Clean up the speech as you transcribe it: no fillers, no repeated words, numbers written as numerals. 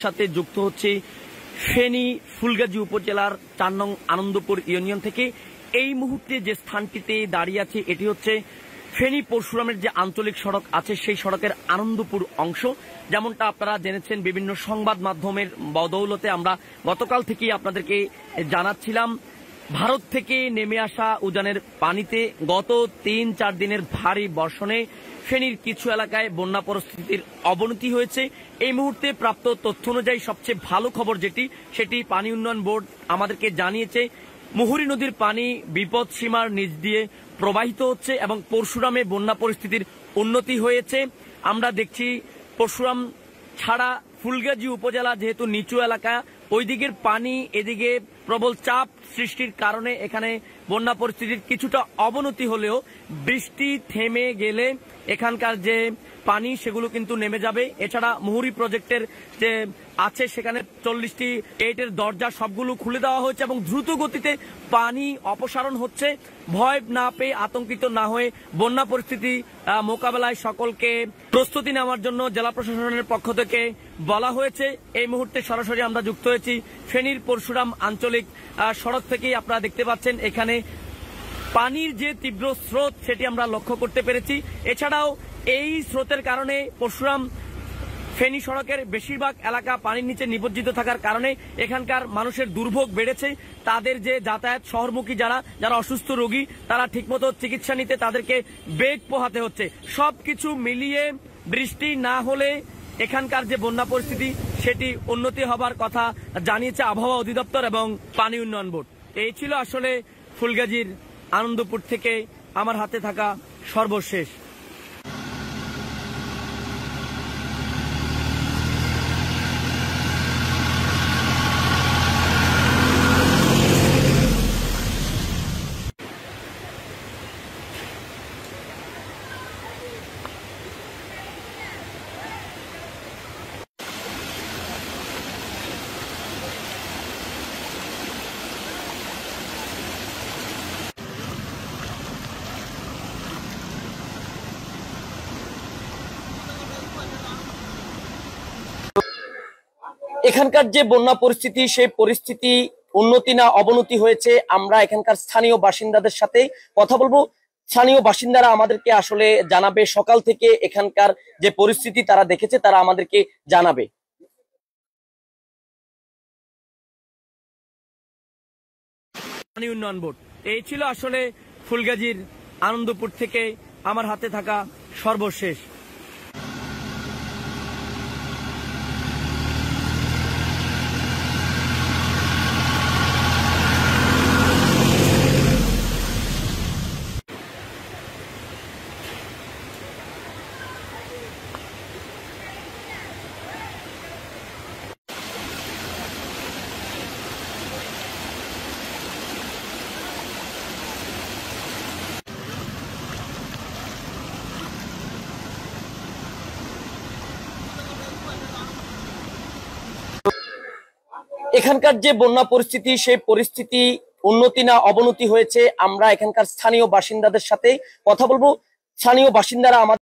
সাথে যুক্ত হচ্ছে ফেনী ফুলগাজী উপজেলার ৪ নং আনন্দপুর ইউনিয়ন থেকে। এই মুহূর্তে যে স্থানটিতে দাঁড়িয়ে আছে এটি হচ্ছে ফেনী পরশুরামের যে আঞ্চলিক সড়ক আছে সেই সড়কের আনন্দপুর অংশ। যেমনটা আপনারা জেনেছেন বিভিন্ন সংবাদ মাধ্যমের বদৌলতে আমরা গতকাল থেকেই আপনাদেরকে জানাচ্ছিলাম, ভারত থেকে নেমে আসা উজানের পানিতে গত ৩-৪ দিনের ভারী বর্ষণে ফেনীর কিছু এলাকায় বন্যা পরিস্থিতির অবনতি হয়েছে। এই মুহূর্তে প্রাপ্ত তথ্য অনুযায়ী সবচেয়ে ভালো খবর সেটি পানি উন্নয়ন বোর্ড আমাদেরকে জানিয়েছে, মুহুরী নদীর পানি বিপদ সীমার নিচ দিয়ে প্রবাহিত হচ্ছে এবং পরশুরামে বন্যা পরিস্থিতির উন্নতি হয়েছে। আমরা দেখছি পরশুরাম ছাড়া ফুলগাজী উপজেলা যেহেতু নিচু এলাকা, ওই দিকের পানি এদিকে প্রবল চাপ সৃষ্টির কারণে এখানে বন্যা পরিস্থিতির কিছুটা অবনতি হলেও বৃষ্টি থেমে গেলে এখানকার যে পানি সেগুলো কিন্তু নেমে যাবে। এছাড়া মুহুরী প্রজেক্টের যে আছে সেখানে 40টি গেটের দরজা সবগুলো খুলে দেওয়া হয়েছে এবং দ্রুত গতিতে পানি অপসারণ হচ্ছে। ভয় না পেয়ে আতঙ্কিত না হয়ে বন্যা পরিস্থিতি মোকাবেলায় সকলকে প্রস্তুতি নেওয়ার জন্য জেলা প্রশাসনের পক্ষ থেকে বলা হয়েছে। এই মুহূর্তে সরাসরি আমরা যুক্ত হয়েছি ফেনীর পরশুরাম আঞ্চলিক সড়ক থেকেই। আপনারা দেখতে পাচ্ছেন এখানে পানির যে তীব্র স্রোত সেটি আমরা লক্ষ্য করতে পেরেছি। এছাড়াও এই স্রোতের কারণে পরশুরাম ফেনী সড়কের বেশিরভাগ এলাকা পানির নিচে নিমজ্জিত থাকার কারণে এখানকার মানুষের দুর্ভোগ বেড়েছে। তাদের যে যাতায়াত শহরমুখী যারা অসুস্থ রোগী তারা ঠিকমতো চিকিৎসা নিতে তাদেরকে বেগ পোহাতে হচ্ছে। সবকিছু মিলিয়ে বৃষ্টি না হলে এখানকার যে বন্যা পরিস্থিতি সেটি উন্নতি হবার কথা জানিয়েছে আবহাওয়া অধিদপ্তর এবং পানি উন্নয়ন বোর্ড। এই ছিল আসলে ফুলগাজীর আনন্দপুর থেকে আমার হাতে থাকা সর্বশেষ। এখানকার যে বন্যা পরিস্থিতি সেই পরিস্থিতি উন্নতি না অবনতি হয়েছে আমরা এখানকার স্থানীয় বাসিন্দাদের সাথে কথা বলবো। স্থানীয় বাসিন্দারা আমাদেরকে আসলে জানাবে সকাল থেকে এখানকার যে পরিস্থিতি তারা দেখেছে তারা আমাদেরকে জানাবে। পানি উন্নয়ন বোর্ড। এই ছিল আসলে ফুলগাজীর আনন্দপুর থেকে আমার হাতে থাকা সর্বশেষ। এখানকার যে বন্যা পরিস্থিতি সেই পরিস্থিতি উন্নতি না অবনতি হয়েছে আমরা এখানকার স্থানীয় বাসিন্দাদের সাথে কথা বলবো। স্থানীয় বাসিন্দারা আমাদের